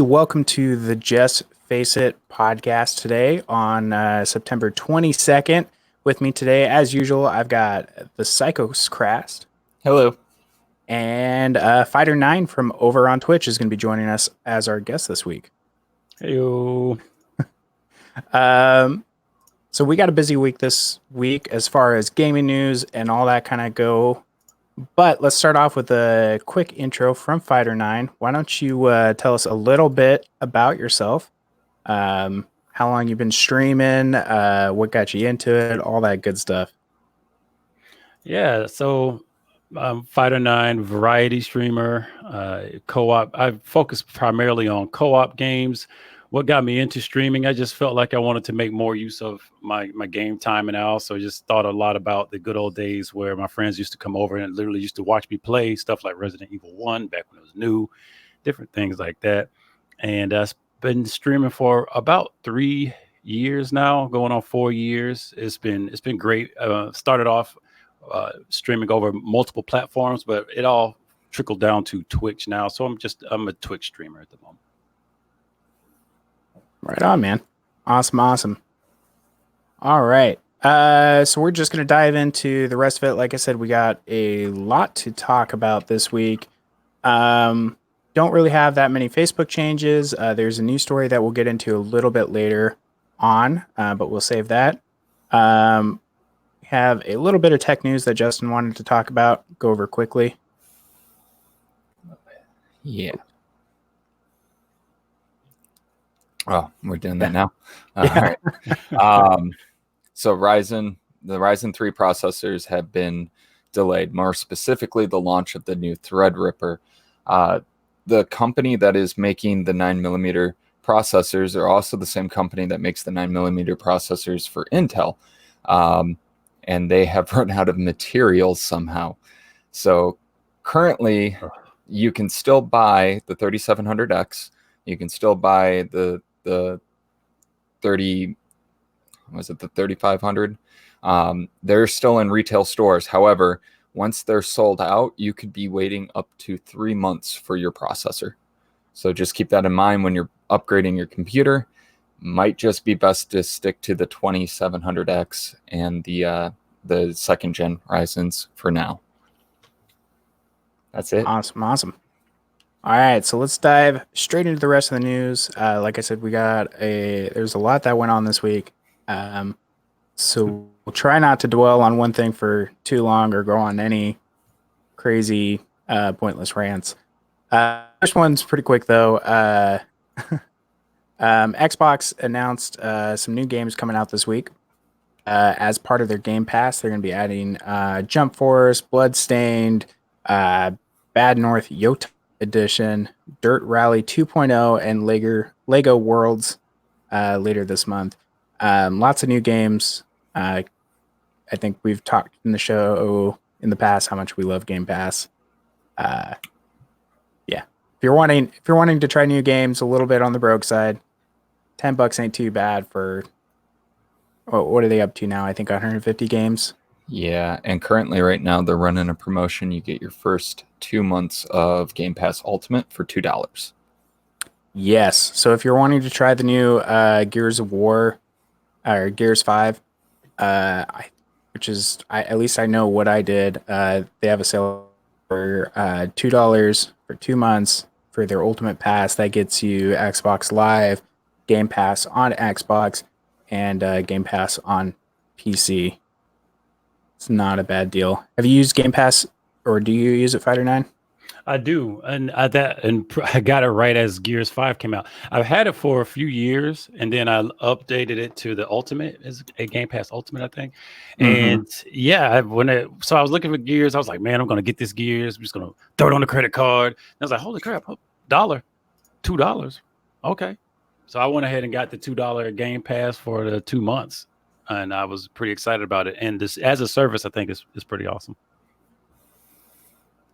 Welcome to the Just Face It podcast today on September 22nd. With me today, as usual, I've got the Psychos Crast. Hello. And FIghterNine from over on Twitch is going to be joining us as our guest this week. Heyo. So we got a busy week this week as far as gaming news and all that kind of go. But let's start off with a quick intro from FIghterNine. Why don't you tell us a little bit about yourself? How long you've been streaming, what got you into it, all that good stuff. Yeah, so I'm FIghterNine, variety streamer, co-op. I focus primarily on co-op games. What got me into streaming, I just felt like I wanted to make more use of my game time, and I also just thought a lot about the good old days where my friends used to come over and literally used to watch me play stuff like Resident Evil 1 back when it was new, different things like that. And I've been streaming for about 3 years now, going on 4 years. It's been great. Started off streaming over multiple platforms, but it all trickled down to Twitch now. So I'm a Twitch streamer at the moment. Right on, man. Awesome. All right. So we're just going to dive into the rest of it. Like I said, we got a lot to talk about this week. Don't really have that many Facebook changes. There's a news story that we'll get into a little bit later on, but we'll save that. We have a little bit of tech news that Justin wanted to talk about. Go over quickly. Yeah. Oh, we're doing that now. All right. So the Ryzen 3 processors have been delayed. More specifically, the launch of the new Threadripper. The company that is making the 9mm processors are also the same company that makes the 9mm processors for Intel. And they have run out of materials somehow. So currently, you can still buy the 3700X. You can still buy the 3500. They're still in retail stores. However, once they're sold out, you could be waiting up to 3 months for your processor. So just keep that in mind when you're upgrading your computer. Might just be best to stick to the 2700X and the second gen Ryzen's for now. That's it. Awesome. All right, so let's dive straight into the rest of the news. Like I said, there's a lot that went on this week. So we'll try not to dwell on one thing for too long or go on any crazy, pointless rants. First one's pretty quick though. Xbox announced some new games coming out this week. As part of their Game Pass, they're going to be adding Jump Force, Bloodstained, Bad North Yota Edition, Dirt Rally 2.0, and Lego Worlds later this month. Lots of new games. I think we've talked in the show in the past how much we love Game Pass. Yeah, if you're wanting to try new games a little bit on the broke side, $10 ain't too bad for. What are they up to now? I think 150 games. Yeah, and currently right now they're running a promotion. You get your first 2 months of Game Pass Ultimate for $2. Yes. So if you're wanting to try the new Gears of War or Gears 5, at least I know what I did. They have a sale for $2 for 2 months for their Ultimate Pass. That gets you Xbox Live, Game Pass on Xbox, and Game Pass on PC. It's not a bad deal. Have you used Game Pass, or do you use it, FIghterNine? I do, and I got it right as Gears 5 came out. I've had it for a few years, and then I updated it to the Ultimate, as a Game Pass Ultimate, I think. And yeah, I was looking for Gears, I was like, man, I'm gonna get this Gears. I'm just gonna throw it on the credit card. And I was like, holy crap, $2. Okay, so I went ahead and got the $2 Game Pass for the 2 months, and I was pretty excited about it. And this as a service, I think is pretty awesome.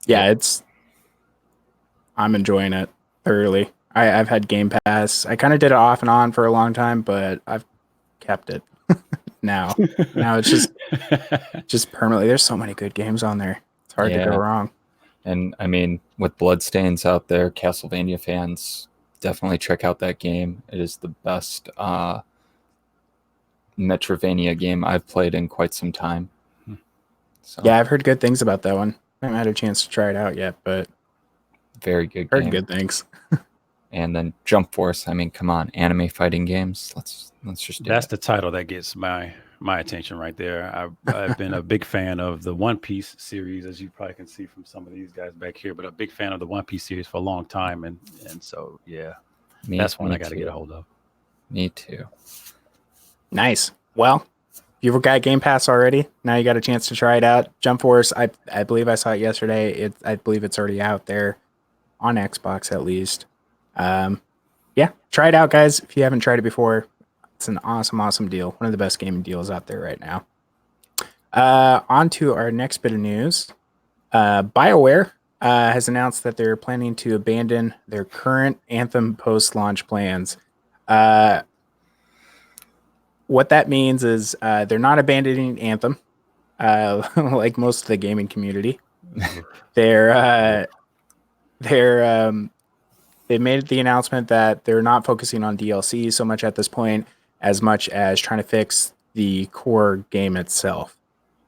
Yeah, I'm enjoying it thoroughly. I've had Game Pass. I kind of did it off and on for a long time, but I've kept it now. Now it's just permanently. There's so many good games on there. It's hard to go wrong. And I mean, with Bloodstains out there, Castlevania fans, definitely check out that game. It is the best Metrovania game I've played in quite some time. So, Yeah, I've heard good things about that one. I haven't had a chance to try it out yet, but very good heard game. good things. And then Jump Force. I mean, come on, anime fighting games. Let's just do That's it. the title that gets my attention right there. I've been a big fan of the One Piece series, as you probably can see from some of these guys back here, but a big fan of the One Piece series for a long time. And so, yeah, that's one I got to get a hold of. Me too. Nice. Well, you've got Game Pass already. Now you got a chance to try it out. Jump Force, I believe I saw it yesterday. I believe it's already out there on Xbox at least. Yeah, try it out, guys. If you haven't tried it before, it's an awesome deal. One of the best gaming deals out there right now. On to our next bit of news. BioWare has announced that they're planning to abandon their current Anthem post-launch plans. What that means is they're not abandoning Anthem, like most of the gaming community. They made the announcement that they're not focusing on DLC so much at this point, as much as trying to fix the core game itself.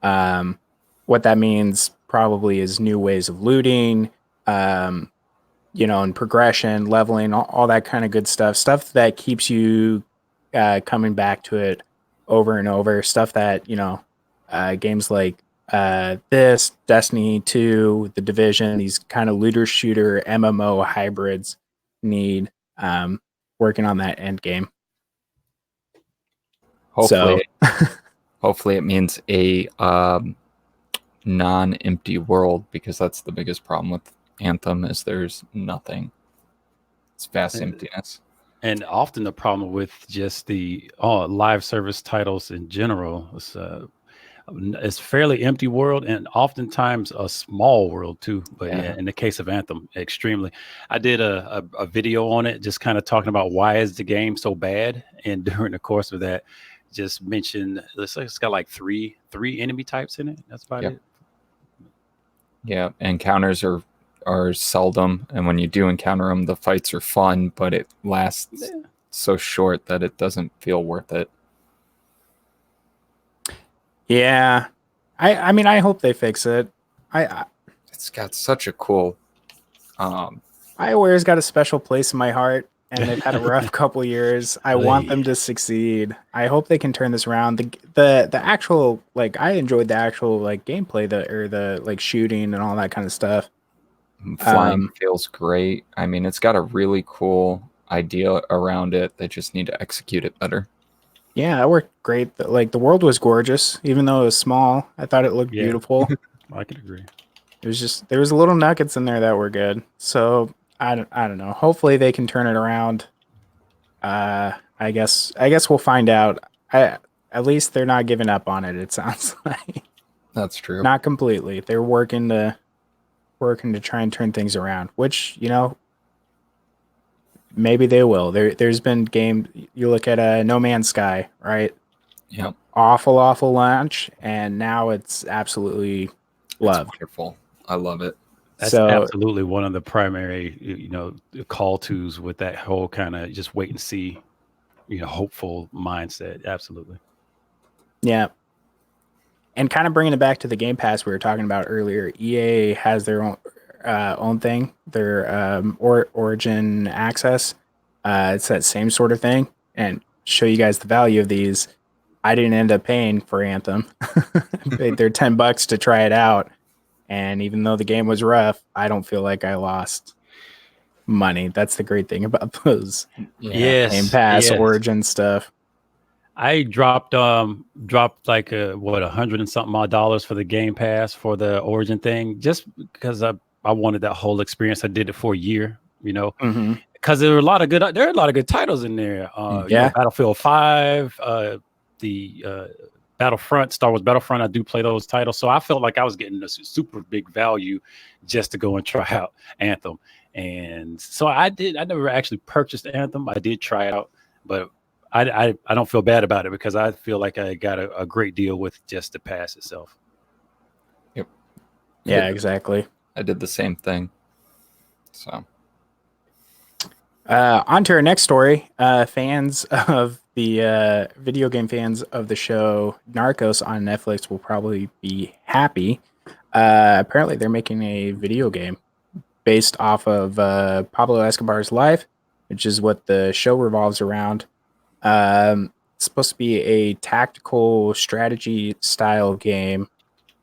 What that means probably is new ways of looting, and progression, leveling, all that kind of good stuff that keeps you coming back to it over and over. Stuff that games like this, Destiny 2, The Division, these kind of looter shooter MMO hybrids need. Working on that end game. Hopefully, hopefully it means a non-empty world, because that's the biggest problem with Anthem is there's nothing. It's vast emptiness. And often the problem with just the live service titles in general is it's fairly empty world, and oftentimes a small world too. But yeah, in the case of Anthem, extremely. I did a video on it, just kind of talking about why is the game so bad, and during the course of that, just mentioned it's got like three enemy types in it. That's about it. Yeah, encounters are seldom, and when you do encounter them, the fights are fun, but it lasts so short that it doesn't feel worth it. Yeah, I mean, I hope they fix it. It's got such a cool. BioWare's got a special place in my heart, and they've had a rough couple years. I want them to succeed. I hope they can turn this around. The actual, like, I enjoyed the actual like gameplay, the like shooting and all that kind of stuff. Flying feels great. I mean, it's got a really cool idea around it. They just need to execute it better. Yeah, that worked great. Like, the world was gorgeous, even though it was small. I thought it looked beautiful. I could agree. It was just, there was little nuggets in there that were good. So I don't know. Hopefully they can turn it around. I guess we'll find out. At least they're not giving up on it. It sounds like. That's true. Not completely. They're working to try and turn things around, which, maybe they will. There's been games, you look at No Man's Sky, right? Yep. Awful launch, and now it's absolutely loved. It's wonderful. I love it. That's absolutely one of the primary, call tos with that whole kind of just wait and see, hopeful mindset. Absolutely. Yeah. And kind of bringing it back to the Game Pass we were talking about earlier, EA has their own thing, their Origin Access. It's that same sort of thing, and show you guys the value of these. I didn't end up paying for Anthem. I paid their $10 to try it out, and even though the game was rough, I don't feel like I lost money. That's the great thing about those Game Pass Origin stuff. I dropped like $100 and something odd dollars for the Game Pass for the Origin thing, just because I wanted that whole experience. I did it for a year, because there are a lot of good titles in there. Battlefield 5, the Battlefront, Star Wars Battlefront. I do play those titles, so I felt like I was getting a super big value just to go and try out Anthem. And so I never actually purchased Anthem. I did try out, but I don't feel bad about it because I feel like I got a great deal with just the pass itself. Yep. Yeah, exactly. I did the same thing. So On to our next story. Fans of the video game fans of the show Narcos on Netflix will probably be happy. Apparently, they're making a video game based off of Pablo Escobar's life, which is what the show revolves around. It's supposed to be a tactical strategy style game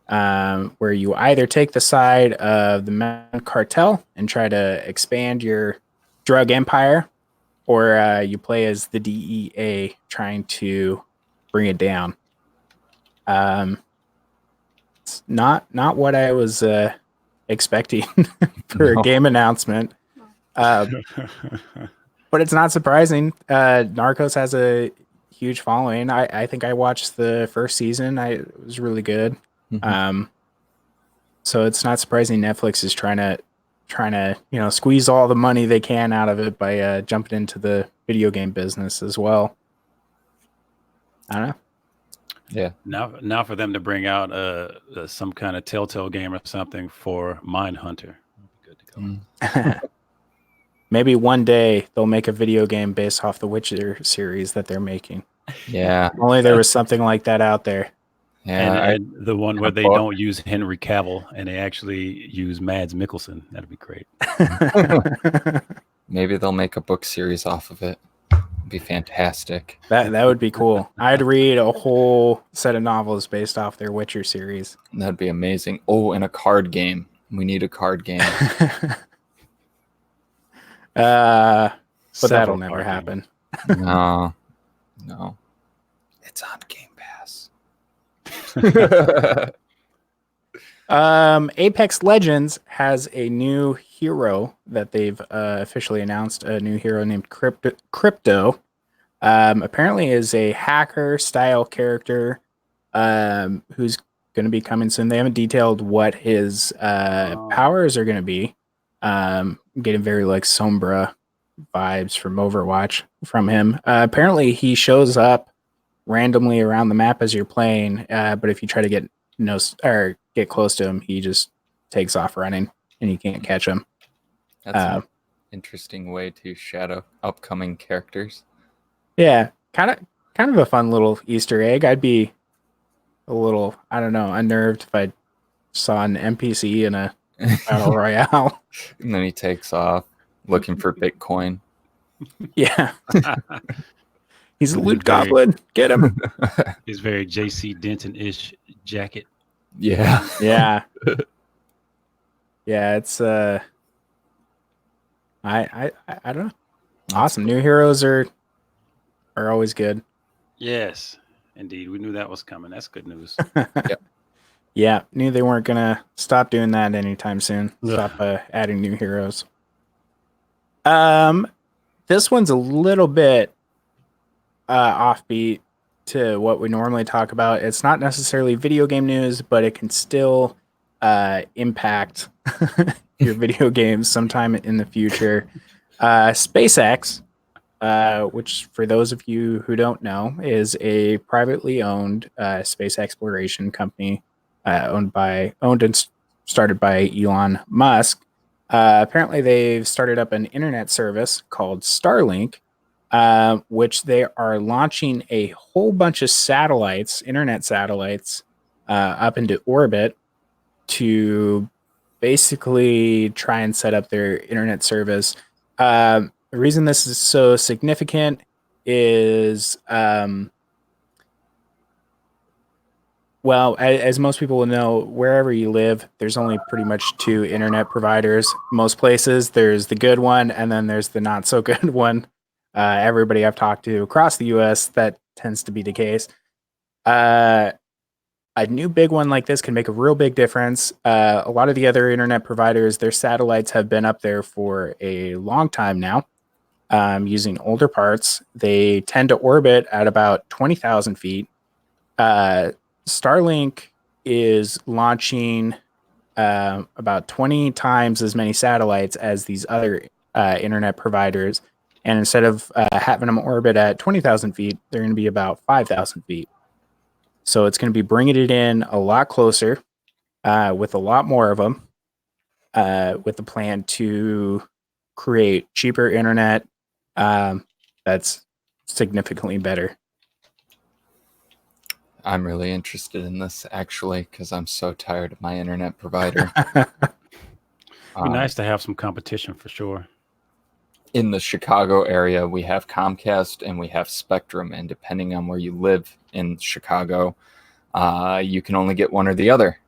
where you either take the side of the Mexican cartel and try to expand your drug empire, or you play as the DEA trying to bring it down. It's not what I was expecting for a game announcement, but it's not surprising. Narcos has a huge following. I think I watched the first season. It was really good. So it's not surprising Netflix is trying to squeeze all the money they can out of it by jumping into the video game business as well. I don't know. Yeah. Now for them to bring out some kind of Telltale game or something for Mindhunter. Good to go. Maybe one day they'll make a video game based off the Witcher series that they're making. Yeah. If only there was something like that out there. Yeah. And the one where they don't use Henry Cavill and they actually use Mads Mikkelsen. That'd be great. Maybe they'll make a book series off of it. It'd be fantastic. That would be cool. I'd read a whole set of novels based off their Witcher series. That'd be amazing. Oh, and a card game. We need a card game. But that'll Several never card happen. No. It's on Game Pass. Apex Legends has a new hero that they've officially announced. A new hero named Crypto. Apparently is a hacker style character who's going to be coming soon. They haven't detailed what his powers are going to be. Getting very like Sombra vibes from Overwatch from him. Apparently he shows up randomly around the map as you're playing, but if you try to get close to him, he just takes off running and you can't catch him. That's an interesting way to shadow upcoming characters. Yeah, kind of a fun little Easter egg. I'd be a little, I don't know, unnerved if I saw an NPC in a battle royale. And then he takes off looking for Bitcoin. Yeah. He's a loot goblin. Get him. His very JC Denton-ish jacket. Yeah. Yeah. Yeah, it's I don't know. Awesome. New heroes are always good. Yes, indeed. We knew that was coming. That's good news. Yep. Yeah, knew they weren't gonna stop doing that anytime soon. Stop adding new heroes. This one's a little bit offbeat to what we normally talk about. It's not necessarily video game news, but it can still impact your video games sometime in the future. SpaceX, which for those of you who don't know, is a privately owned space exploration company owned and started by Elon Musk. Apparently, they've started up an internet service called Starlink, which they are launching a whole bunch of satellites, internet satellites, up into orbit to basically try and set up their internet service. The reason this is so significant is, well, as most people will know, wherever you live, there's only pretty much two internet providers. Most places, there's the good one, and then there's the not so good one. Everybody I've talked to across the U.S., that tends to be the case. A new big one like this can make a real big difference. A lot of the other internet providers, their satellites have been up there for a long time now, using older parts. They tend to orbit at about 20,000 feet. Starlink is launching about 20 times as many satellites as these other internet providers. And instead of having them orbit at 20,000 feet, they're going to be about 5,000 feet. So it's going to be bringing it in a lot closer with a lot more of them, with the plan to create cheaper internet That's significantly better. I'm really interested in this actually because I'm so tired of my internet provider. Be nice to have some competition for sure. In the Chicago area, we have Comcast and we have Spectrum, and depending on where you live in Chicago, you can only get one or the other.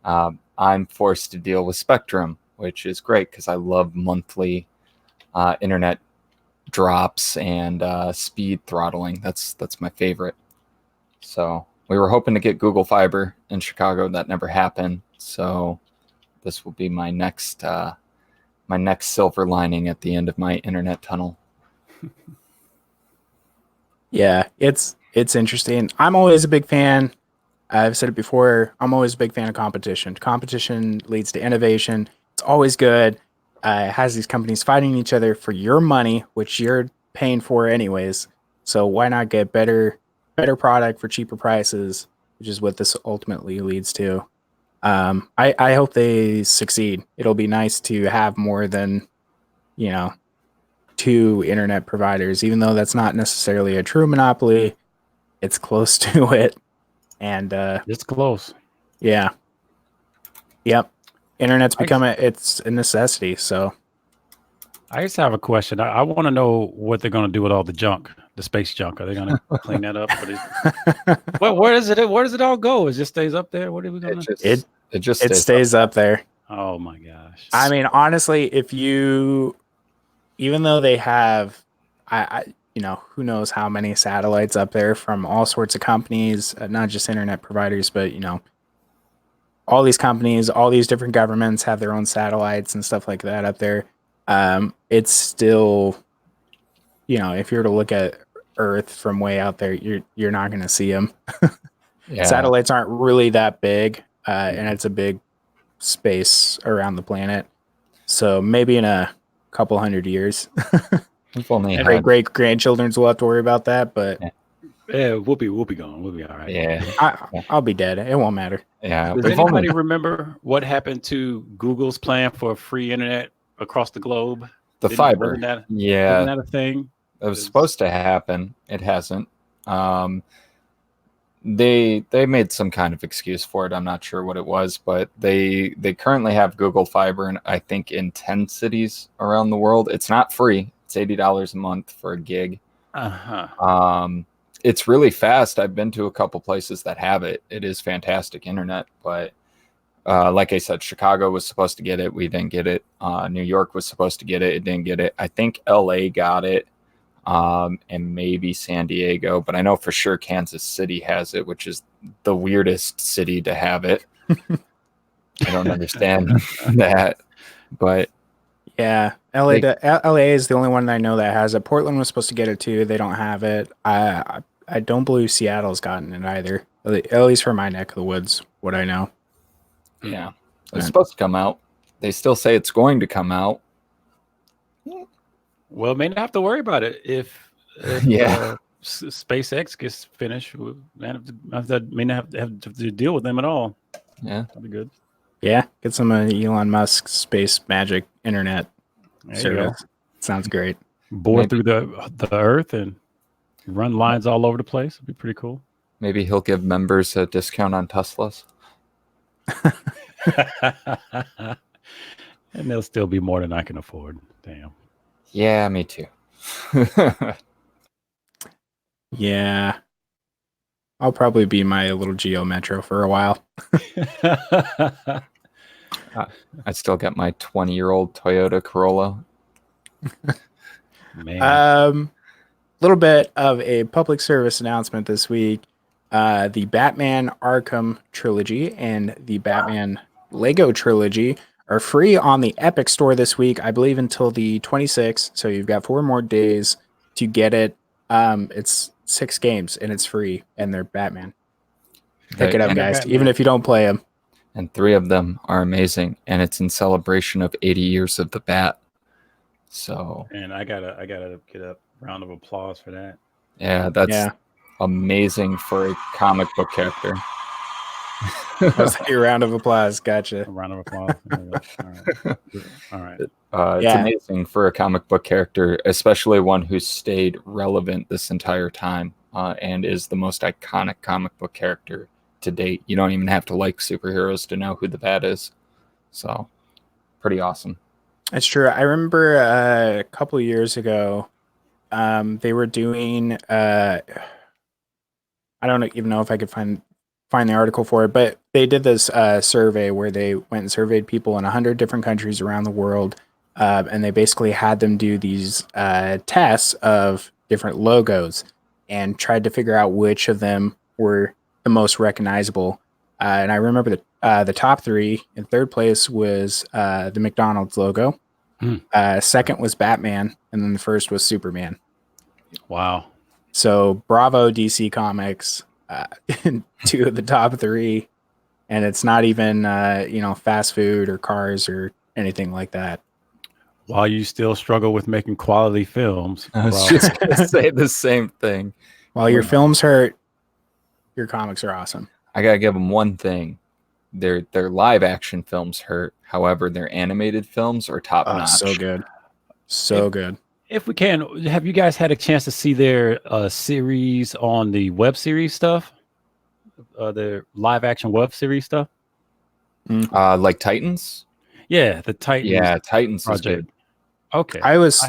I'm forced to deal with Spectrum, which is great because I love monthly internet drops and speed throttling. That's my favorite. So we were hoping to get Google Fiber in Chicago. That never happened. So this will be my next silver lining at the end of my internet tunnel. Yeah, it's interesting. I'm always a big fan. I've said it before. I'm always a big fan of competition. Competition leads to innovation. It's always good. It has these companies fighting each other for your money, which you're paying for anyways. So why not get better product for cheaper prices, which is what this ultimately leads to. I hope they succeed. It'll be nice to have more than, 2 internet providers, even though that's not necessarily a true monopoly. It's close to it. And It's close. yeah. Yep. Internet's it's a necessity. So I just have a question. I want to know what they're going to do with all the junk, the space junk. Are they going to clean that up? Well, where does it all go? It just stays up there. What are we going to? It stays up there. Oh my gosh. I mean, honestly, even though they have, who knows how many satellites up there from all sorts of companies, not just internet providers, but all these companies, all these different governments have their own satellites and stuff like that up there. It's still, if you were to look at Earth from way out there, you're not going to see them. Yeah. Satellites aren't really that big, and it's a big space around the planet. So maybe in a couple hundred years, great grandchildren's will have to worry about that. But yeah, we'll be gone. We'll be all right. Yeah, I'll be dead. It won't matter. Yeah. Does anybody remember what happened to Google's plan for free internet across the globe? The fiber. Wasn't that a thing? It was supposed to happen. It hasn't. They made some kind of excuse for it. I'm not sure what it was, but they currently have Google Fiber in, I think, in 10 cities around the world. It's not free. It's $80 a month for a gig. It's really fast. I've been to a couple places that have it. It is fantastic internet, but like I said, Chicago was supposed to get it. We didn't get it. New York was supposed to get it. It didn't get it. I think LA got it, and maybe San Diego, but I know for sure Kansas City has it, which is the weirdest city to have it. I don't understand that, but yeah, LA is the only one that I know that has it. Portland was supposed to get it too. They don't have it. I don't believe Seattle's gotten it either, at least for my neck of the woods, what I know. Yeah, it's supposed to come out. They still say it's going to come out. Well, may not have to worry about it if SpaceX gets finished. We may not have to deal with them at all. Yeah, that'd be good. Yeah, get some Elon Musk space magic internet service. Sounds great. Bore through the Earth and run lines all over the place. It'd be pretty cool. Maybe he'll give members a discount on Teslas. And there'll still be more than I can afford. Damn. Yeah, me too. Yeah. I'll probably be my little Geo Metro for a while. I still got my 20-year-old Toyota Corolla. Man. Little bit of a public service announcement this week. The Batman Arkham trilogy and the Batman Lego trilogy are free on the Epic Store this week, I believe until the 26th. So you've got 4 more days to get it. It's 6 games and it's free, and they're Batman. Pick it up, guys, even if you don't play them. And 3 of them are amazing, and it's in celebration of 80 years of the Bat. So, and I gotta get a round of applause for that. Yeah, that's amazing for a comic book character. Was that your round of applause? Gotcha. A round of applause. There we go. All right. All right. It's amazing for a comic book character, especially one who's stayed relevant this entire time and is the most iconic comic book character to date. You don't even have to like superheroes to know who the Bat is. So, pretty awesome. That's true. I remember a couple of years ago, they were doing. I don't even know if I could find the article for it, but they did this survey where they went and surveyed people in 100 different countries around the world, and they basically had them do these tests of different logos and tried to figure out which of them were the most recognizable. And I remember the top three. In third place was the McDonald's logo. Second was Batman, and then the first was Superman. Wow. So bravo DC Comics, two of the top three, and it's not even fast food or cars or anything like that. While you still struggle with making quality films, I was just gonna say the same thing. While your films hurt, your comics are awesome. I gotta give them one thing: their live action films hurt. However, their animated films are top notch. So good, so good. If we can, have you guys had a chance to see their series on the web series stuff? The live action web series stuff? Like Titans? Yeah, the Titans. Yeah, Titans project. is good. Okay. I was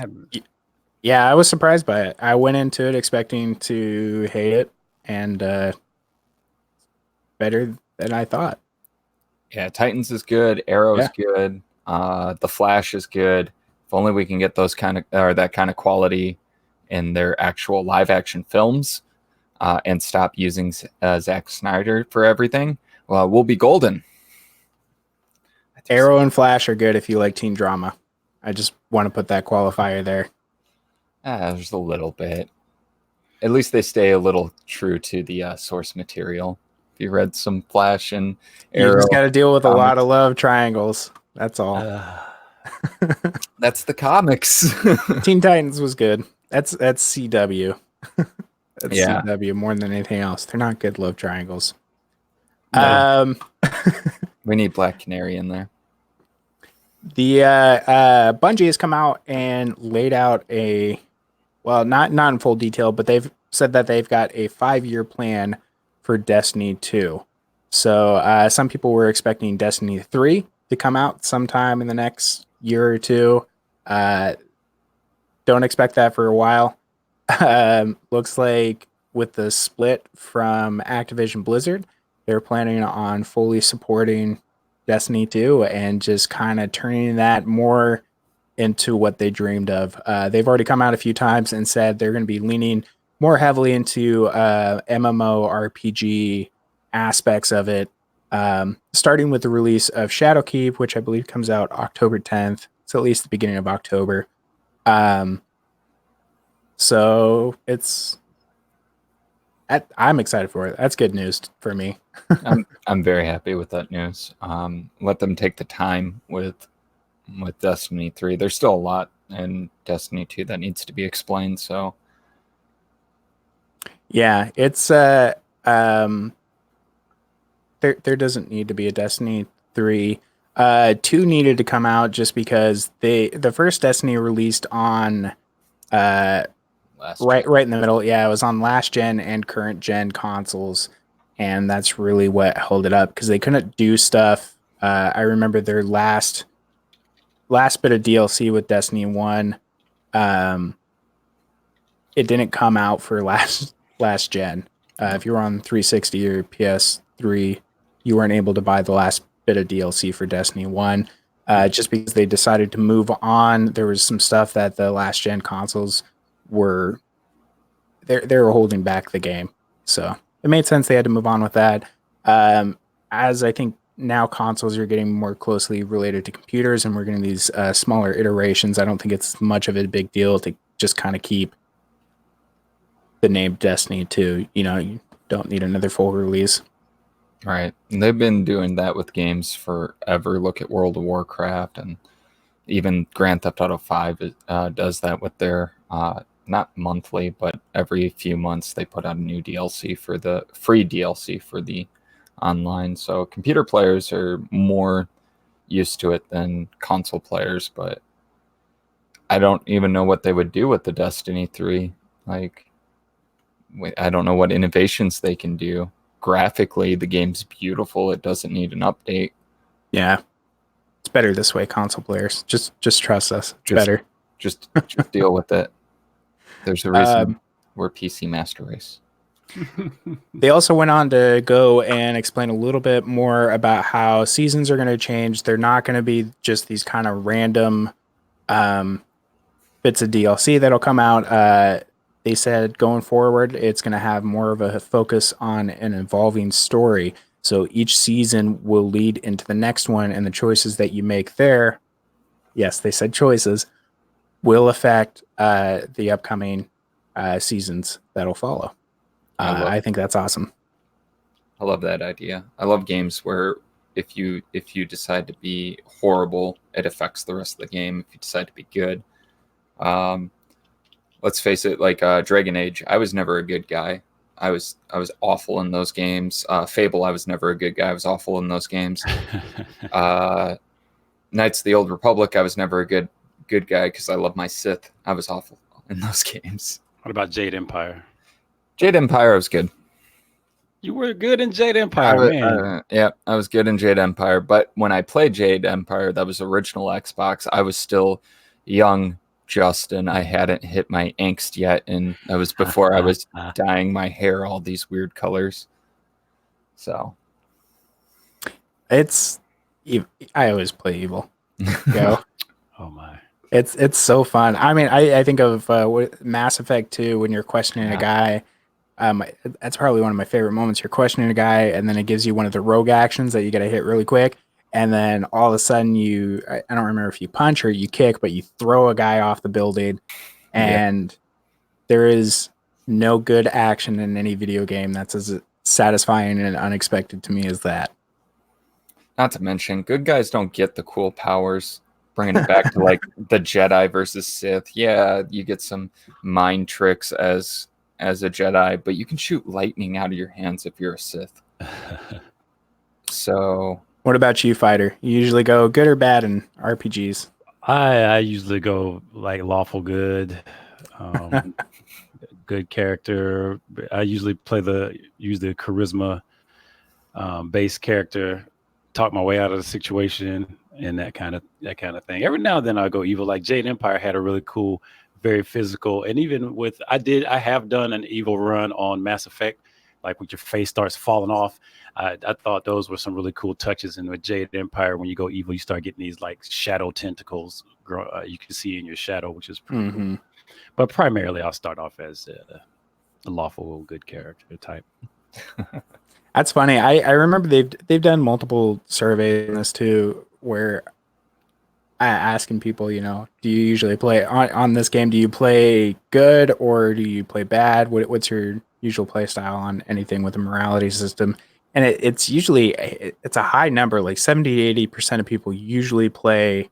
surprised by it. I went into it expecting to hate it, and better than I thought. Yeah, Titans is good. Arrow is good. The Flash is good. If only we can get those that kind of quality in their actual live action films, and stop using Zack Snyder for everything. Well, we'll be golden. Arrow and Flash are good if you like teen drama. I just want to put that qualifier there. There's a little bit. At least they stay a little true to the source material. If you read some Flash and Arrow, you just got to deal with a lot of love triangles. That's all. That's the comics. Teen Titans was good. That's CW. That's CW more than anything else. They're not good love triangles. No. We need Black Canary in there. The Bungie has come out and laid out not in full detail, but they've said that they've got a 5-year plan for Destiny 2. So some people were expecting Destiny 3 to come out sometime in the next year or two. Don't expect that for a while. Looks like with the split from Activision Blizzard, they're planning on fully supporting Destiny 2 and just kind of turning that more into what they dreamed of. They've already come out a few times and said they're going to be leaning more heavily into MMORPG aspects of it, starting with the release of Shadowkeep, which I believe comes out October 10th. So at least the beginning of October. So I'm excited for it. That's good news for me. I'm very happy with that news. Let them take the time with Destiny 3. There's still a lot in Destiny 2 that needs to be explained. So yeah, it's there doesn't need to be a Destiny 3. 2 needed to come out just because the first Destiny released on right in the middle. Yeah, it was on last gen and current gen consoles, and that's really what held it up because they couldn't do stuff. I remember their last bit of DLC with Destiny 1. It didn't come out for last gen. If you were on 360 or PS3, you weren't able to buy the last bit of DLC for Destiny 1, just because they decided to move on. There was some stuff that the last gen consoles were holding back the game, so it made sense they had to move on with that. As I think now consoles are getting more closely related to computers, and we're getting these smaller iterations, I don't think it's much of a big deal to just kind of keep the name Destiny 2. You don't need another full release. Right. And they've been doing that with games forever. Look at World of Warcraft, and even Grand Theft Auto 5 does that with their, not monthly, but every few months they put out a new DLC for the free DLC for the online. So computer players are more used to it than console players, but I don't even know what they would do with the Destiny 3. Like, I don't know what innovations they can do. Graphically, the game's beautiful. It doesn't need an update. Yeah. It's better this way, console players. Just trust us. It's better. Just deal with it. There's a reason we're PC Master Race. They also went on to go and explain a little bit more about how seasons are going to change. They're not going to be just these kind of random bits of DLC that'll come out. They said going forward, it's going to have more of a focus on an evolving story. So each season will lead into the next one, and the choices that you make there, yes, they said choices, will affect the upcoming seasons that'll follow. I think that's awesome. I love that idea. I love games where if you decide to be horrible, it affects the rest of the game. If you decide to be good, let's face it, like Dragon Age, I was never a good guy. I was awful in those games. Fable, I was never a good guy. I was awful in those games. Knights of the Old Republic, I was never a good guy because I love my Sith. I was awful in those games. What about Jade Empire? Jade Empire, I was good. You were good in Jade Empire, man. Yeah, I was good in Jade Empire. But when I played Jade Empire, that was original Xbox, I was still young Justin. I hadn't hit my angst yet, and that was before I was dyeing my hair all these weird colors. So I always play evil. Go. Oh my. It's so fun. I mean, I think of Mass Effect 2 when you're questioning a guy. That's probably one of my favorite moments. You're questioning a guy, and then it gives you one of the rogue actions that you got to hit really quick. And then all of a sudden I don't remember if you punch or you kick, but you throw a guy off the building, and there is no good action in any video game that's as satisfying and unexpected to me as that. Not to mention, good guys don't get the cool powers. Bringing it back to like the Jedi versus Sith. Yeah, you get some mind tricks as a Jedi, but you can shoot lightning out of your hands if you're a Sith. So, what about you, Fighter? You usually go good or bad in RPGs? I usually go like lawful good, good character. I usually use the charisma based character, talk my way out of the situation, and that kind of thing. Every now and then I go evil. Like Jade Empire had a really cool, very physical, and even with I have done an evil run on Mass Effect, like when your face starts falling off. I thought those were some really cool touches. And with Jade Empire, when you go evil, you start getting these like shadow tentacles you can see in your shadow, which is pretty cool. But primarily, I'll start off as a lawful good character type. That's funny. I remember they've done multiple surveys on this too, where asking people, do you usually play on this game? Do you play good or do you play bad? What's your usual play style on anything with a morality system? And it's usually it's a high number, like 70-80% of people usually play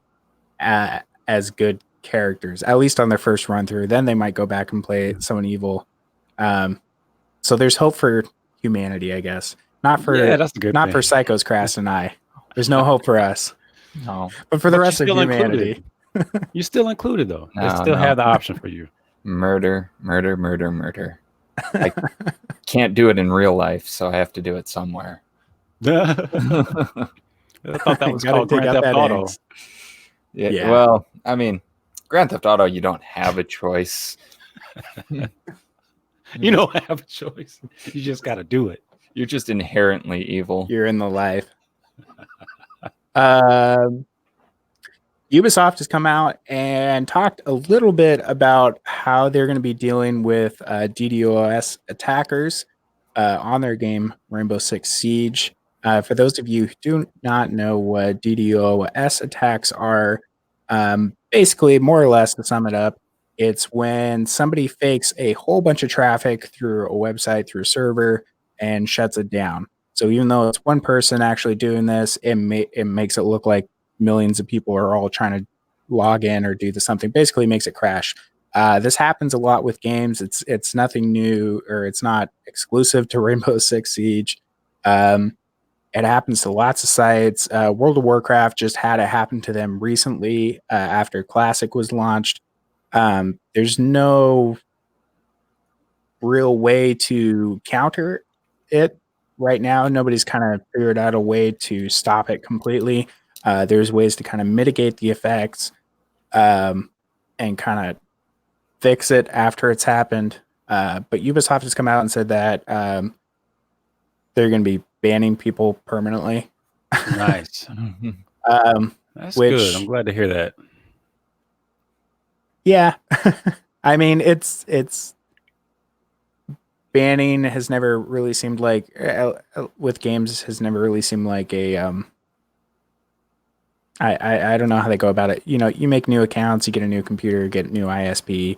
as good characters, at least on their first run through. Then they might go back and play someone evil. So there's hope for humanity, I guess. Not for that's a good not thing. for Psychos, Crass, and I. There's no hope for us. No, but for the rest of humanity, you're still included though. No, they still have the option for you. Murder. I can't do it in real life, so I have to do it somewhere. I thought that was called Grand Theft Auto. Yeah. Well, I mean, Grand Theft Auto, you don't have a choice. You don't have a choice. You just got to do it. You're just inherently evil. You're in the life. Ubisoft has come out and talked a little bit about how they're going to be dealing with DDoS attackers on their game Rainbow Six Siege. For those of you who do not know what DDoS attacks are, basically, more or less, to sum it up, it's when somebody fakes a whole bunch of traffic through a website, through a server, and shuts it down. So even though it's one person actually doing this, it makes it look like millions of people are all trying to log in or do something. Basically makes it crash. This happens a lot with games. It's nothing new, or it's not exclusive to Rainbow Six Siege. It happens to lots of sites. World of Warcraft just had it happen to them recently after Classic was launched. There's no real way to counter it right now. Nobody's kind of figured out a way to stop it completely. There's ways to kind of mitigate the effects and kind of fix it after it's happened. But Ubisoft has come out and said that they're going to be banning people permanently. Nice. That's which, good. I'm glad to hear that. Yeah. I mean, it's banning has never really seemed like with games has never really seemed like a I don't know how they go about it. You know, you make new accounts, you get a new computer, get a new ISP.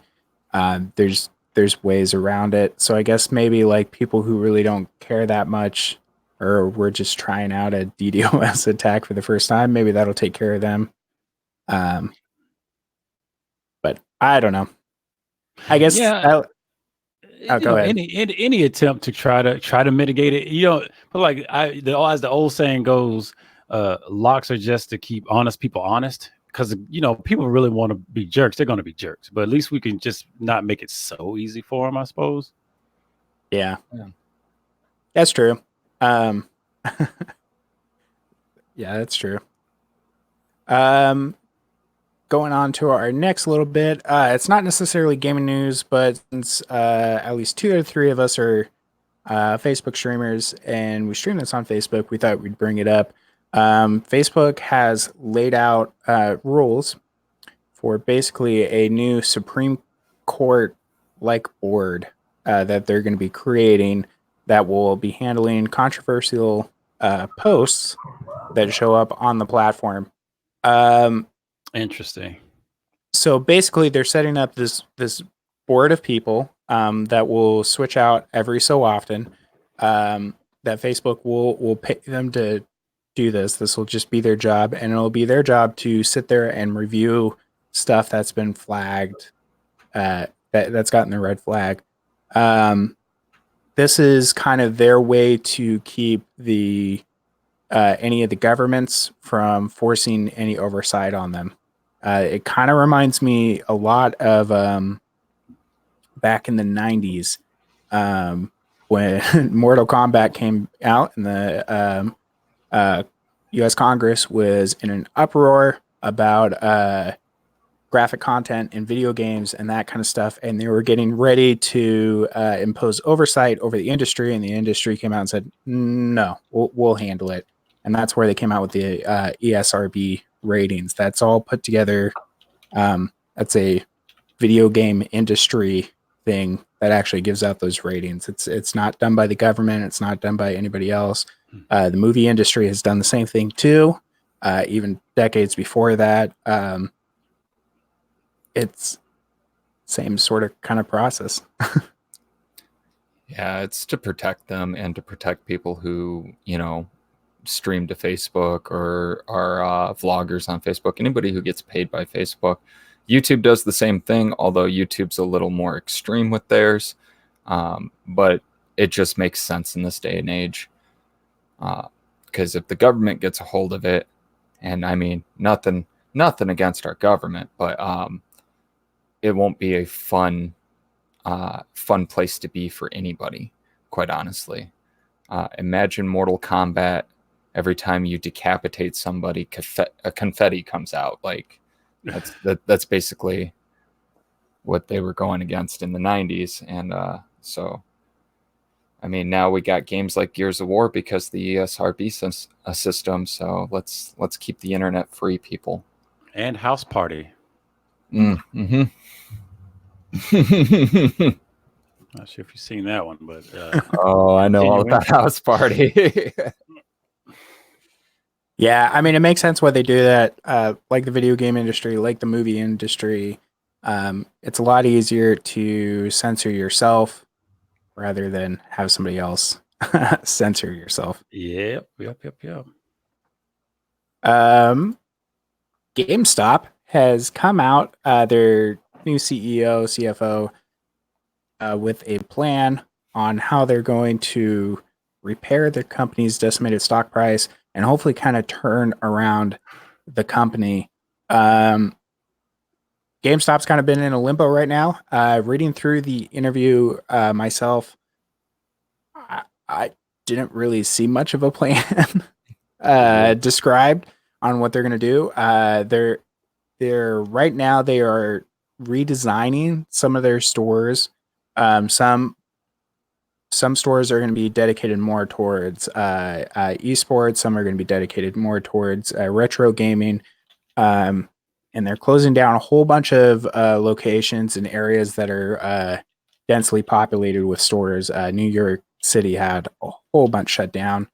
There's ways around it. So I guess maybe like people who really don't care that much, or we're just trying out a DDoS attack for the first time, maybe that'll take care of them. But I don't know. I guess Yeah. Go ahead. Any attempt to try to mitigate it, but like as the old saying goes, locks are just to keep honest people honest. Because people really want to be jerks, they're going to be jerks. But at least we can just not make it so easy for them, I suppose. Yeah. That's true. Yeah, that's true. Going on to our next little bit. It's not necessarily gaming news, but since at least 2 or 3 of us are Facebook streamers and we stream this on Facebook, we thought we'd bring it up. Facebook has laid out rules for basically a new Supreme Court like board that they're going to be creating that will be handling controversial posts that show up on the platform. Interesting. So basically, they're setting up this board of people that will switch out every so often. That Facebook will pay them to do this. This will just be their job, and it'll be their job to sit there and review stuff that's been flagged, that's gotten the red flag. This is kind of their way to keep the any of the governments from forcing any oversight on them. It kind of reminds me a lot of back in the 90s when Mortal Kombat came out and the U.S. Congress was in an uproar about graphic content in video games and that kind of stuff. And they were getting ready to impose oversight over the industry. And the industry came out and said, no, we'll handle it. And that's where they came out with the ESRB ratings. That's all put together. That's a video game industry thing that actually gives out those ratings. It's not done by the government. It's not done by anybody else. The movie industry has done the same thing too, even decades before that. It's same sort of kind of process. Yeah, it's to protect them and to protect people who, stream to Facebook or are vloggers on Facebook. Anybody who gets paid by Facebook. YouTube does the same thing, although YouTube's a little more extreme with theirs. But it just makes sense in this day and age. Because if the government gets a hold of it, and I mean, nothing against our government, but it won't be a fun place to be for anybody, quite honestly. Imagine Mortal Kombat. Every time you decapitate somebody, confetti comes out. Like that's basically what they were going against in the 90s. And so, I mean, now we got games like Gears of War because the ESRB system. So let's keep the internet free, people. And House Party. Mm-hmm. Not sure if you've seen that one, but oh, I know all about House Party. Yeah, I mean, it makes sense why they do that. Like the video game industry, like the movie industry, it's a lot easier to censor yourself rather than have somebody else censor yourself. Yep. GameStop has come out, their new CEO, CFO, with a plan on how they're going to repair the company's decimated stock price and hopefully kind of turn around the company. GameStop's kind of been in a limbo right now. Reading through the interview myself, I didn't really see much of a plan described on what they're going to do. They're right now they are redesigning some of their stores. Some stores are going to be dedicated more towards esports. Some are going to be dedicated more towards retro gaming. And they're closing down a whole bunch of locations in areas that are densely populated with stores. New York City had a whole bunch shut down,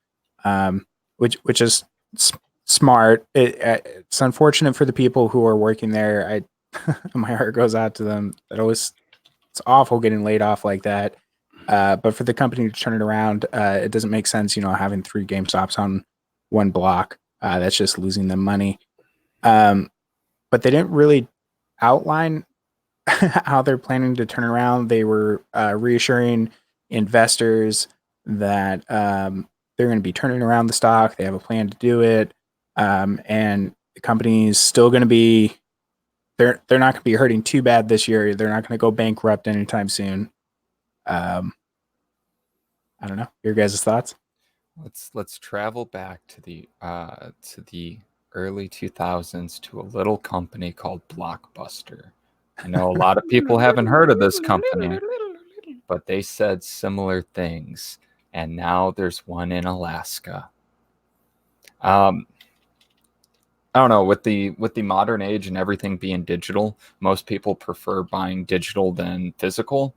which is smart. It's unfortunate for the people who are working there. My heart goes out to them. It's awful getting laid off like that. But for the company to turn it around, it doesn't make sense, having 3 GameStops on one block. That's just losing them money. But they didn't really outline how they're planning to turn around. They were reassuring investors that they're going to be turning around the stock. They have a plan to do it. And the company's still going to be, they're not going to be hurting too bad this year. They're not going to go bankrupt anytime soon. I don't know. Your guys' thoughts? Let's travel back to the early 2000s to a little company called Blockbuster. I know a lot of people haven't heard of this company, but they said similar things, and now there's one in Alaska. I don't know, with the modern age and everything being digital, most people prefer buying digital than physical.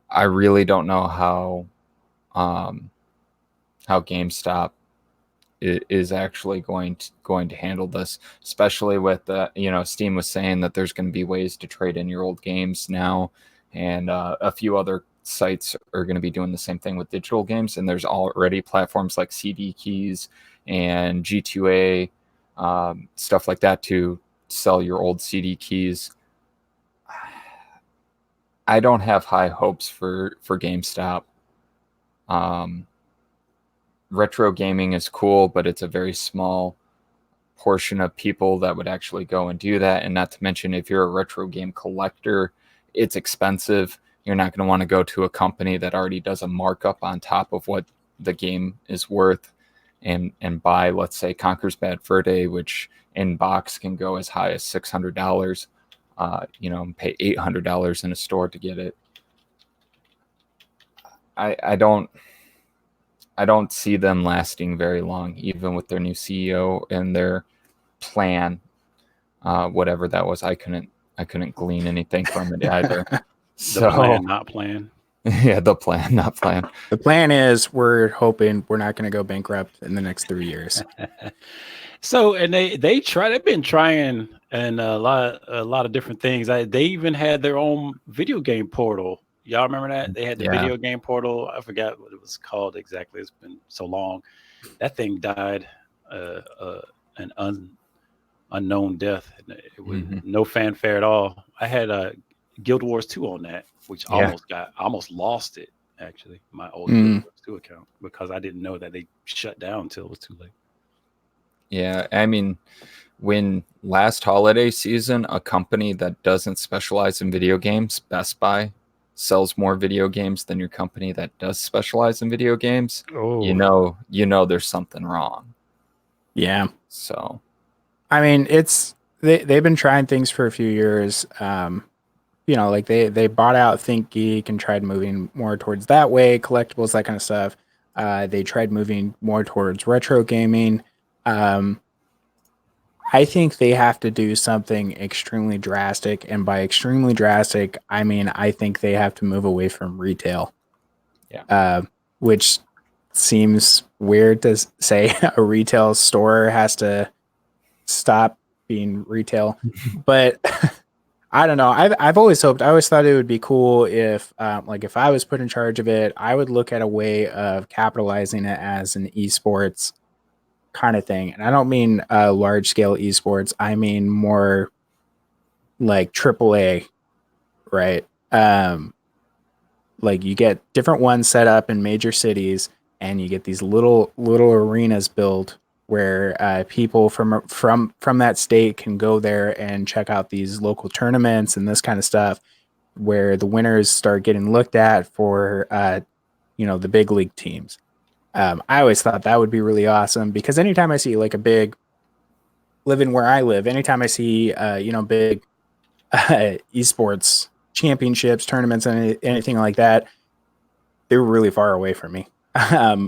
I really don't know how GameStop is actually going to handle this, especially with Steam was saying that there's going to be ways to trade in your old games now, and a few other sites are going to be doing the same thing with digital games, and there's already platforms like CD Keys and G2A, stuff like that, to sell your old CD keys. I don't have high hopes for GameStop. Retro gaming is cool, but it's a very small portion of people that would actually go and do that. And not to mention, if you're a retro game collector, it's expensive. You're not going to want to go to a company that already does a markup on top of what the game is worth and buy, let's say, Conker's Bad Fur Day, which in box can go as high as $600, pay $800 in a store to get it. I don't see them lasting very long, even with their new CEO and their plan, whatever that was. I couldn't glean anything from it either. The plan, not plan. Yeah, the plan, not plan. The plan is we're hoping we're not going to go bankrupt in the next 3 years. So, and they've been trying and a lot of different things. They even had their own video game portal. Y'all remember that? They had the video game portal. I forgot what it was called exactly. It's been so long. That thing died an unknown death. It was no fanfare at all. I had Guild Wars 2 on that, which I almost lost it, actually, my old Guild Wars 2 account, because I didn't know that they shut down until it was too late. Yeah, I mean, when last holiday season, a company that doesn't specialize in video games, Best Buy, sells more video games than your company that does specialize in video games, you know there's something wrong. Yeah. So, I mean, they've been trying things for a few years. Like they bought out Think Geek and tried moving more towards that way, collectibles, that kind of stuff. They tried moving more towards retro gaming. I think they have to do something extremely drastic. And by extremely drastic, I mean, I think they have to move away from retail. Yeah. Which seems weird to say. A retail store has to stop being retail. But I don't know. I always thought it would be cool if if I was put in charge of it, I would look at a way of capitalizing it as an esports kind of thing. And I don't mean large scale esports. I mean more like AAA, right? Like you get different ones set up in major cities, and you get these little arenas built where people from that state can go there and check out these local tournaments and this kind of stuff, where the winners start getting looked at for the big league teams. I always thought that would be really awesome, because anytime I see like a big, living where I live, anytime I see big esports championships, tournaments, and anything like that, they're really far away from me.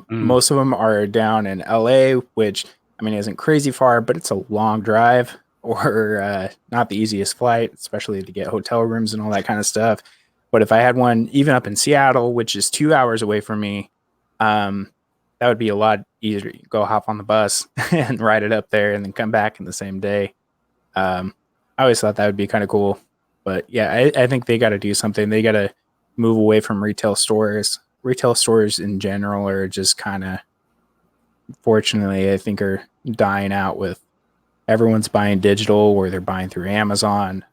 Most of them are down in LA, which I mean isn't crazy far, but it's a long drive, or not the easiest flight, especially to get hotel rooms and all that kind of stuff. But if I had one even up in Seattle, which is 2 hours away from me, that would be a lot easier. You go hop on the bus and ride it up there and then come back in the same day. I always thought that would be kind of cool. But yeah, I think they got to do something. They got to move away from retail stores. Retail stores in general are just kind of, fortunately, I think, are dying out with everyone's buying digital, or they're buying through Amazon.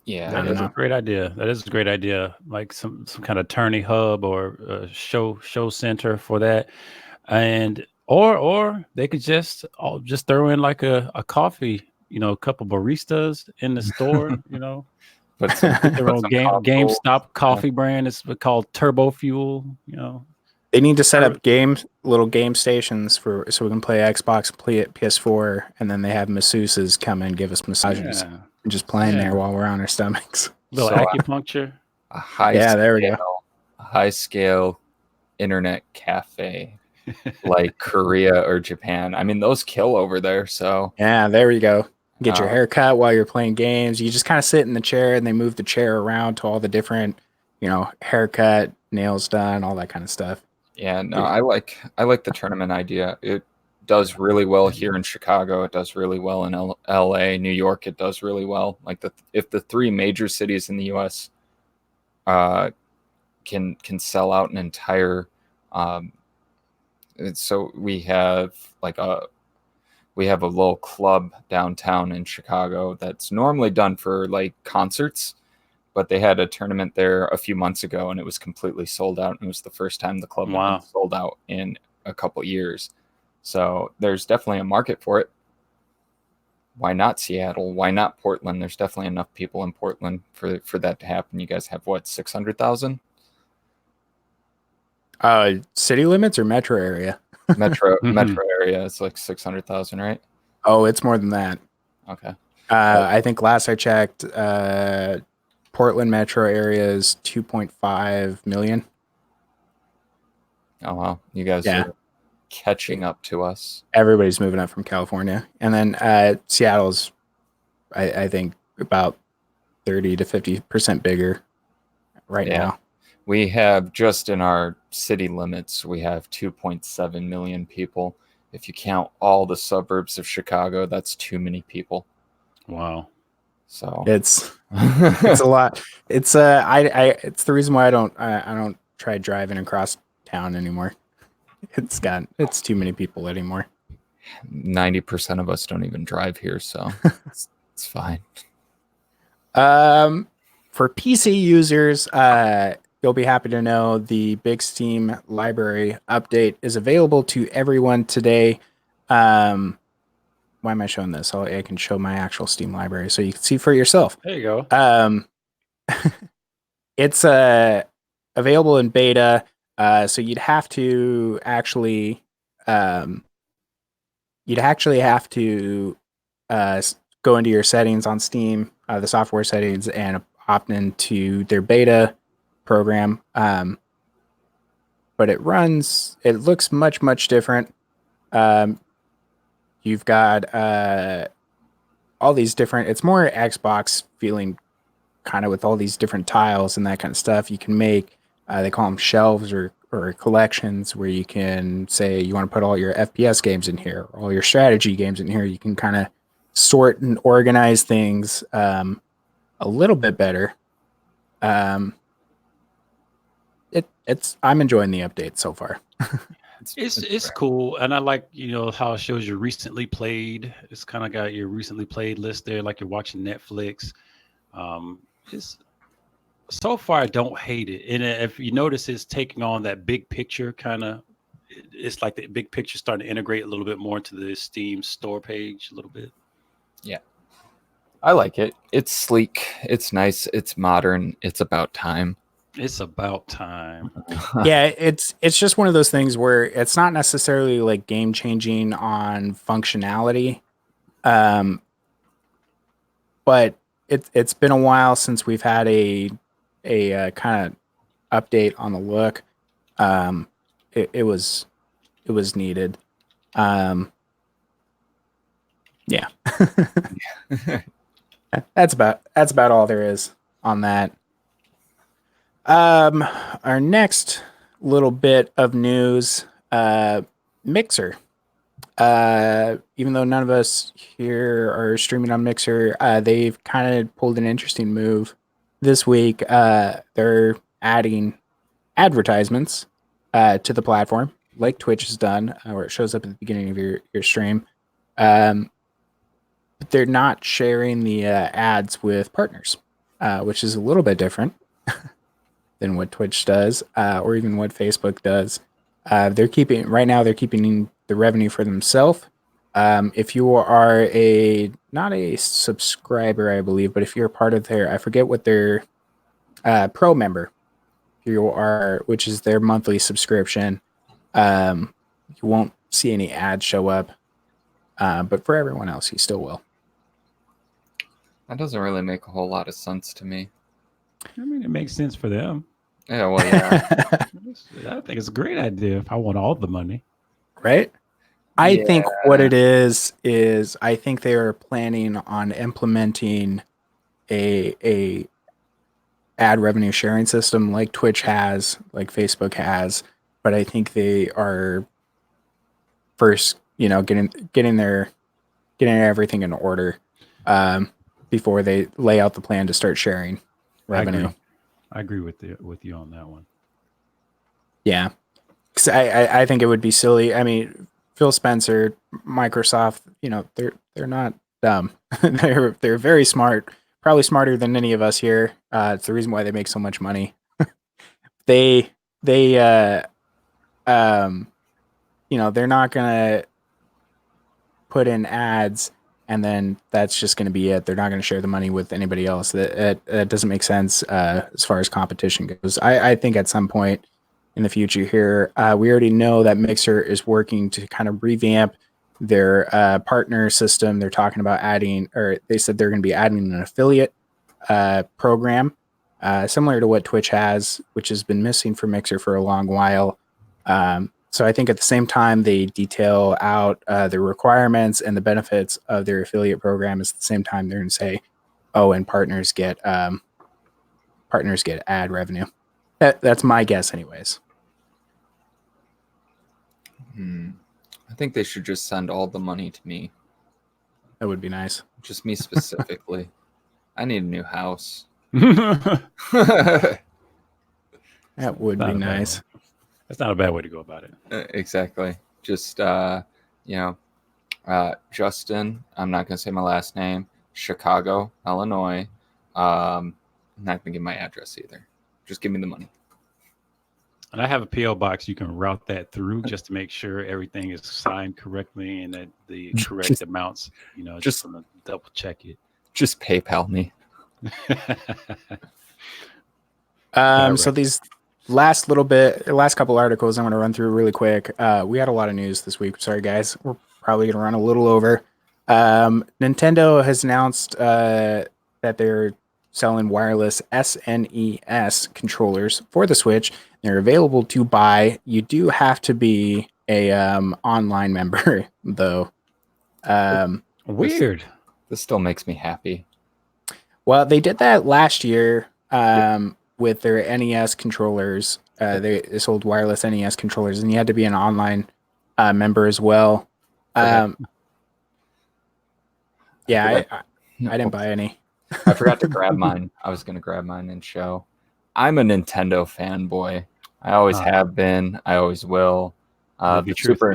Yeah, that is a great idea. That is a great idea. Like some kind of tourney hub or show center for that, and or they could just throw in like a coffee, a couple baristas in the store, Put their own GameStop coffee brand. It's called Turbo Fuel. They need to set up little game stations so we can play Xbox, play PS4, and then they have masseuses come and give us massages. Yeah. And just playing there while we're on our stomachs. Little acupuncture. There we go. A high scale internet cafe like Korea or Japan. I mean, those kill over there. So yeah, there you go. Get your hair cut while you're playing games. You just kind of sit in the chair, and they move the chair around to all the different, haircut, nails done, all that kind of stuff. Yeah, no, I like the tournament idea. It does really well here in Chicago. It does really well in LA, New York. It does really well. Like if the three major cities in the U.S. Can sell out an entire. So we have a little club downtown in Chicago that's normally done for like concerts, but they had a tournament there a few months ago and it was completely sold out. And it was the first time the club had been sold out in a couple years. So there's definitely a market for it. Why not Seattle? Why not Portland? There's definitely enough people in Portland for that to happen. You guys have what, 600,000? City limits or metro area? Metro area. It's like 600,000, right? Oh, it's more than that. Okay. I think last I checked, Portland metro area is 2.5 million. Oh wow, you guys are catching up to us. Everybody's moving up from California, and then Seattle's, I think, about 30 to 50% bigger right now. We have, just in our city limits, we have 2.7 million people. If you count all the suburbs of Chicago, that's too many people. Wow. So it's a lot. It's it's the reason why I don't try driving across town anymore. It's too many people anymore. 90% of us don't even drive here, so it's fine. For PC users, you'll be happy to know the Big Steam library update is available to everyone today. Why am I showing this? I can show my actual Steam library so you can see for yourself. There you go. It's available in beta, so you'd have to actually have to go into your settings on Steam, the software settings, and opt into their beta program. But it looks much different. You've got all these different, it's more Xbox feeling, kind of, with all these different tiles and that kind of stuff. You can make, they call them shelves or collections, where you can say you want to put all your FPS games in here, all your strategy games in here. You can kind of sort and organize things a little bit better. I'm enjoying the update so far. It's cool, and I like how it shows you recently played. It's kind of got your recently played list there, like you're watching Netflix. So far, I don't hate it. And if you notice, it's taking on that big picture kind of. It's like the big picture starting to integrate a little bit more into the Steam store page a little bit. Yeah. I like it. It's sleek. It's nice. It's modern. It's about time. It's about time. Yeah, it's just one of those things where it's not necessarily like game changing on functionality, but it's been a while since we've had a kind of update on the look. Um, it was needed. Yeah, that's about all there is on that. Our next little bit of news, Mixer. Even though none of us here are streaming on Mixer, they've kind of pulled an interesting move this week. They're adding advertisements to the platform, like Twitch has done, where it shows up at the beginning of your stream. But they're not sharing the ads with partners, which is a little bit different than what Twitch does, or even what Facebook does. They're keeping the revenue for themselves. If you are not a subscriber, I believe, but if you're part of I forget what their pro member you are, which is their monthly subscription, you won't see any ads show up. But for everyone else, you still will. That doesn't really make a whole lot of sense to me. I mean, it makes sense for them. Yeah, well, yeah. I think it's a great idea if I want all the money. Right? I think what it is I think they are planning on implementing a ad revenue sharing system like Twitch has, like Facebook has, but I think they are first, getting everything in order before they lay out the plan to start sharing revenue. I agree with you on that one. Yeah, because I think it would be silly. I mean, Phil Spencer, Microsoft, they're not dumb. they're very smart, probably smarter than any of us here. It's the reason why they make so much money. They're not gonna put in ads and then that's just going to be it. They're not going to share the money with anybody else. That doesn't make sense as far as competition goes. I think at some point in the future here, we already know that Mixer is working to kind of revamp their partner system. They're talking about they said they're going to be adding an affiliate program similar to what Twitch has, which has been missing for Mixer for a long while. So I think at the same time they detail out the requirements and the benefits of their affiliate program. At the same time, they're going to say, "Oh, and partners get ad revenue." That's my guess, anyways. I think they should just send all the money to me. That would be nice. Just me specifically. I need a new house. That would be nice. That's not a bad way to go about it. Exactly. Just, Justin, I'm not going to say my last name, Chicago, Illinois. I'm not going to give my address either. Just give me the money. And I have a P.O. box. You can route that through just to make sure everything is signed correctly and that the correct amounts, just to double check it. Just PayPal me. So these last couple articles I'm going to run through really quick. We had a lot of news this week. Sorry, guys. We're probably going to run a little over. Nintendo has announced that they're selling wireless SNES controllers for the Switch. They're available to buy. You do have to be a online member, though. Weird. This still makes me happy. Well, they did that last year with their NES controllers. They sold wireless NES controllers, and you had to be an online member as well. I didn't buy any. I forgot to grab mine. I was going to grab mine and show. I'm a Nintendo fanboy. I always have been. I always will. The Super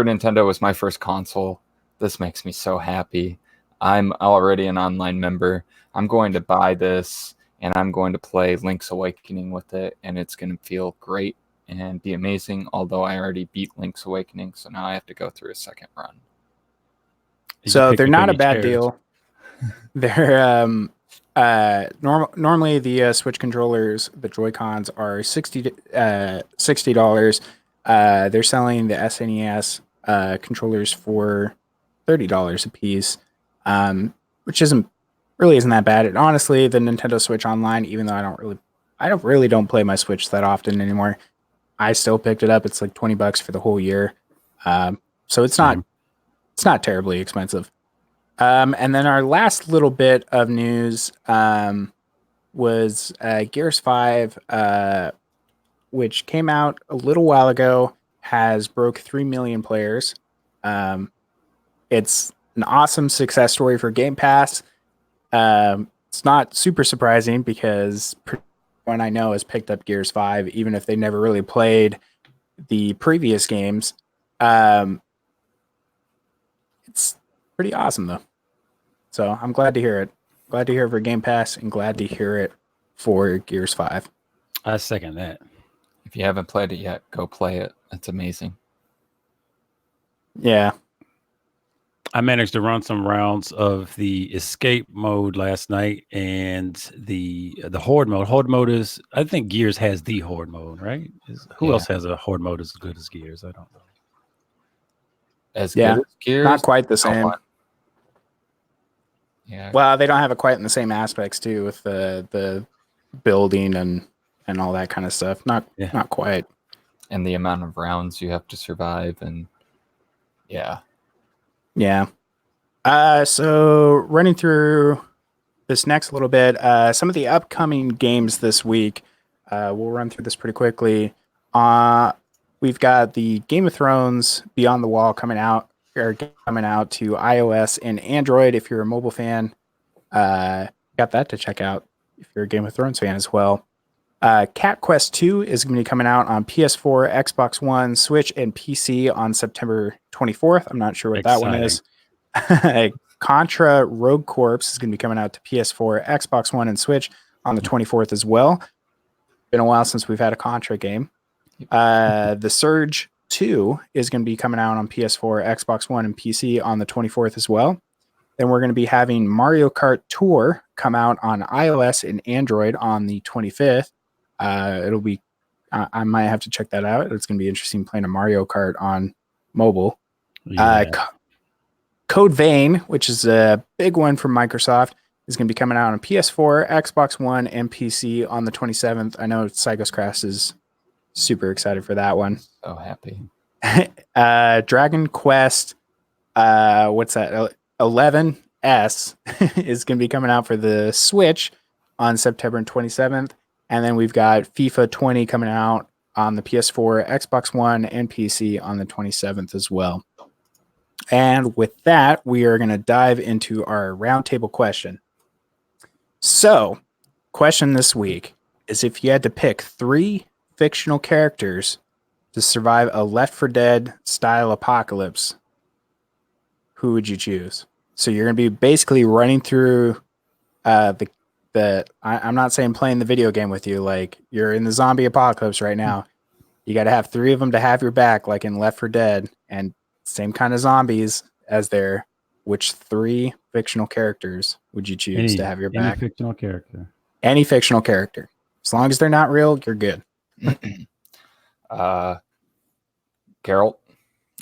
Nintendo was my first console. This makes me so happy. I'm already an online member. I'm going to buy this and I'm going to play Link's Awakening with it, and it's going to feel great and be amazing, although I already beat Link's Awakening, so now I have to go through a second run. So they're not a bad deal. They're normally the Switch controllers, the Joy-Cons are $60. They're selling the SNES controllers for $30 a piece, which isn't that bad. And honestly, the Nintendo Switch Online, even though I don't play my Switch that often anymore, I still picked it up. It's like $20 for the whole year, so it's not terribly expensive. And then our last little bit of news was Gears 5, which came out a little while ago, has broke 3 million players. It's an awesome success story for Game Pass. It's not super surprising because everyone I know has picked up Gears 5, even if they never really played the previous games. It's pretty awesome, though. So I'm glad to hear it. Glad to hear it for Game Pass, and glad to hear it for Gears 5. I second that. If you haven't played it yet, go play it. It's amazing. Yeah. I managed to run some rounds of the escape mode last night and the horde mode. Horde mode is, I think Gears has the horde mode, right? Who else has a horde mode as good as Gears? I don't know. As good as Gears? Not quite the same. Yeah. Well, they don't have it quite in the same aspects too, with the building and all that kind of stuff. Not quite. And the amount of rounds you have to survive, and yeah. So running through this next little bit, some of the upcoming games this week. We'll run through this pretty quickly. We've got the Game of Thrones Beyond the Wall coming out to iOS and Android. If you're a mobile fan, got that to check out if you're a Game of Thrones fan as well. Cat Quest 2 is going to be coming out on PS4, Xbox One, Switch, and PC on September 24th. I'm not sure what that one is. Contra Rogue Corps is going to be coming out to PS4, Xbox One, and Switch on the 24th as well. Been a while since we've had a Contra game. The Surge 2 is going to be coming out on PS4, Xbox One, and PC on the 24th as well. Then we're going to be having Mario Kart Tour come out on iOS and Android on the 25th. It'll be, I might have to check that out. It's going to be interesting playing a Mario Kart on mobile. Yeah. Code Vein, which is a big one from Microsoft, is going to be coming out on PS4, Xbox One, and PC on the 27th. I know Psychoscraft is super excited for that one. So happy. Dragon Quest, what's that? 11S is going to be coming out for the Switch on September 27th. And then we've got FIFA 20 coming out on the PS4, Xbox One, and PC on the 27th as well. And with that, we are going to dive into our roundtable question. So, question this week is, if you had to pick 3 fictional characters to survive a Left 4 Dead style apocalypse, who would you choose? So you're going to be basically running through I'm not saying playing the video game with you, like you're in the zombie apocalypse right now. You got to have 3 of them to have your back, like in Left 4 Dead, and same kind of zombies as there. Which 3 fictional characters would you choose to have your back? Any fictional character. Any fictional character. As long as they're not real, you're good. Geralt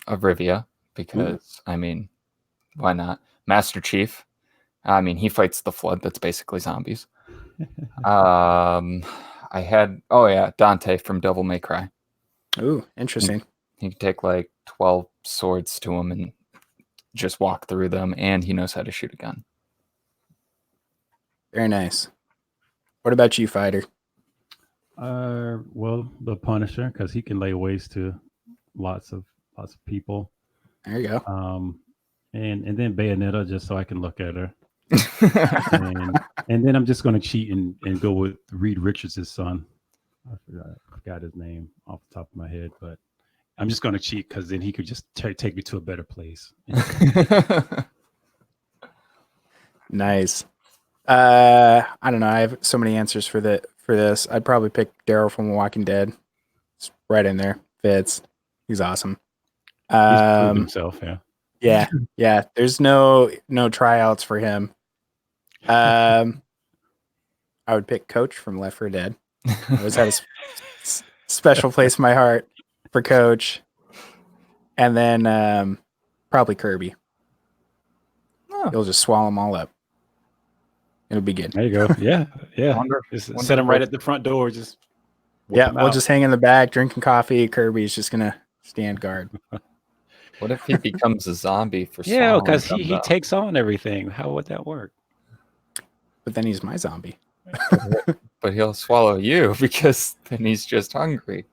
of Rivia, because, I mean, why not? Master Chief. I mean, he fights the Flood. That's basically zombies. I had, Dante from Devil May Cry. Ooh, interesting. He could take like 12 swords to him and just walk through them, and he knows how to shoot a gun. Very nice. What about you, Fighter? Well, the Punisher, because he can lay waste to lots of people. There you go. And then Bayonetta, just so I can look at her. and then I'm just going to cheat and go with Reed Richards' son. I forgot his name off the top of my head, but I'm just going to cheat because then he could just take me to a better place. Nice. I don't know. I have so many answers for this. I'd probably pick Daryl from Walking Dead. It's right in there. Fits. He's awesome. He's proved himself. Yeah. Yeah. There's no tryouts for him. I would pick Coach from Left 4 Dead. I always had a special place in my heart for Coach. And then probably Kirby. Oh. He'll just swallow them all up. It'll be good. There you go. Yeah. Just set him right at the front door. Just we'll just hang in the back, drinking coffee. Kirby's just gonna stand guard. What if he becomes a zombie for because he takes on everything. How would that work? But then he's my zombie. But he'll swallow you because then he's just hungry.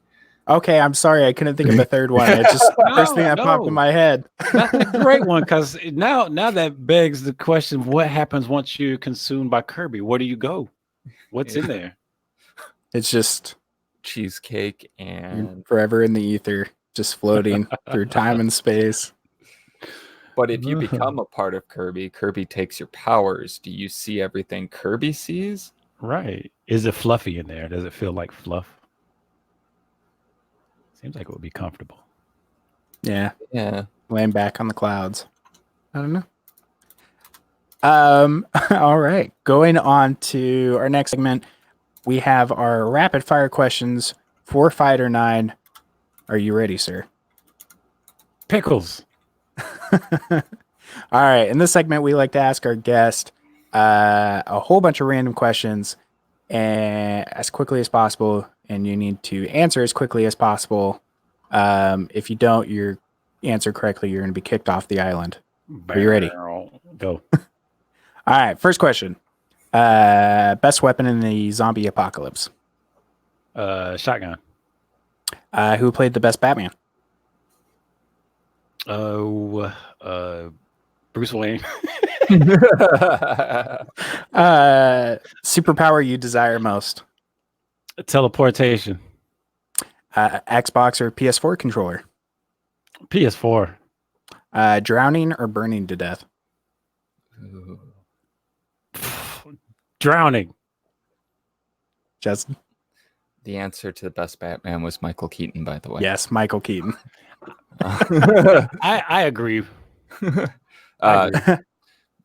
Okay, I'm sorry. I couldn't think of a third one. It's just the first thing that popped in my head. That's a great one, because now that begs the question: what happens once you're consumed by Kirby? Where do you go? What's in there? It's just cheesecake and forever in the ether, just floating through time and space. But if you become a part of Kirby, Kirby takes your powers. Do you see everything Kirby sees? Right. Is it fluffy in there? Does it feel like fluff? Seems like it would be comfortable. Yeah. Laying back on the clouds. I don't know. All right. Going on to our next segment, we have our rapid fire questions for FIghterNine. Are you ready, sir? Pickles. All right. In this segment, we like to ask our guest a whole bunch of random questions and as quickly as possible, and you need to answer as quickly as possible. If you don't, you answer correctly, you're going to be kicked off the island. Are you ready? Go. All right. First question. Best weapon in the zombie apocalypse? Shotgun. Who played the best Batman? Bruce Wayne. Superpower you desire most? Teleportation. Xbox or PS4 controller? PS4. Drowning or burning to death? Drowning. Justin? The answer to the best Batman was Michael Keaton, by the way. Yes, Michael Keaton. I agree.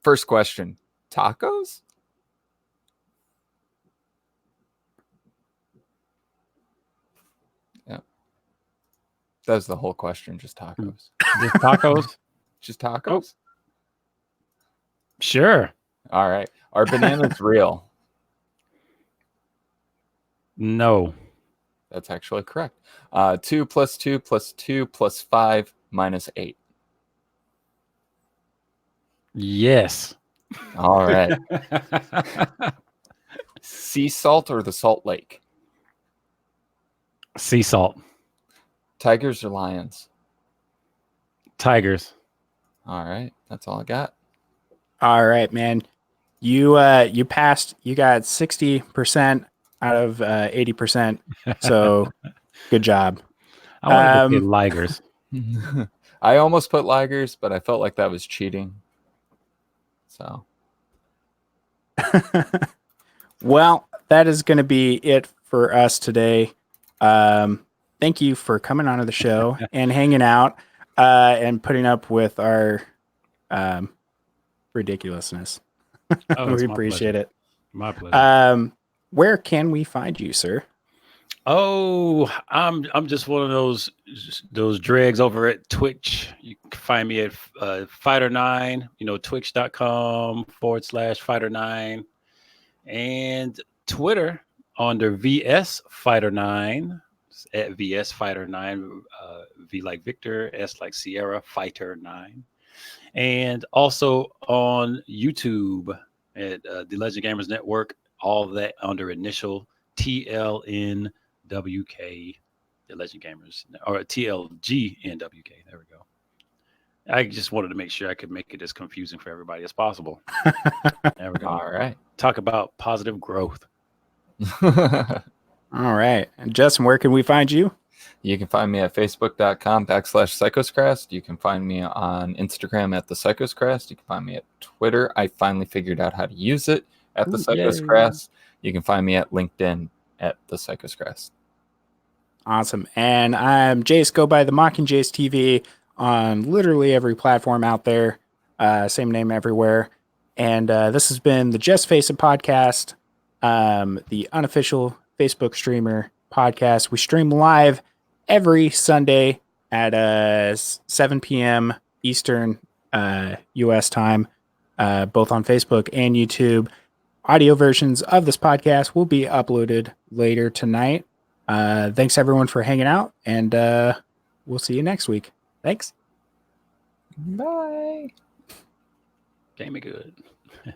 First question. Tacos? Yeah. That was the whole question. Just tacos. Just tacos? Just tacos? Sure. All right. Are bananas real? No. That's actually correct. 2 plus 2 plus 2 plus 5 minus 8. Yes. All right. Sea salt or the Salt Lake? Sea salt. Tigers or lions? Tigers. All right. That's all I got. All right, man. You passed. You got 60% out of 80%. So good job. I want to say ligers. I almost put ligers, but I felt like that was cheating. So. Well, that is going to be it for us today. Thank you for coming onto the show and hanging out and putting up with our ridiculousness. We appreciate it. My pleasure. Where can we find you, sir? Oh, I'm just one of those dregs over at Twitch. You can find me at FIghterNine, twitch.com/FIghterNine, and Twitter under VS FIghterNine, at VS FIghterNine, V like Victor, S like Sierra, FIghterNine, and also on YouTube at the Legend Gamers Network. All of that under initial TLNWK, the Legend Gamers, or TLGNWK. There we go. I just wanted to make sure I could make it as confusing for everybody as possible. There we go. All right. Talk about positive growth. All right. And Justin, where can we find you? You can find me at facebook.com/Psychoscrast. You can find me on Instagram at the Psychoscrast. You can find me at Twitter. I finally figured out how to use it. at the Ooh, Psychoscrass. You can find me at LinkedIn at the Psychoscrass. Awesome. And I'm Jace, go by the Mocking Jace TV on literally every platform out there. Same name everywhere. And this has been the Just Face It podcast, the unofficial Facebook streamer podcast. We stream live every Sunday at 7 p.m. Eastern US time, both on Facebook and YouTube. Audio versions of this podcast will be uploaded later tonight. Thanks everyone for hanging out, and we'll see you next week. Thanks. Bye. Game good.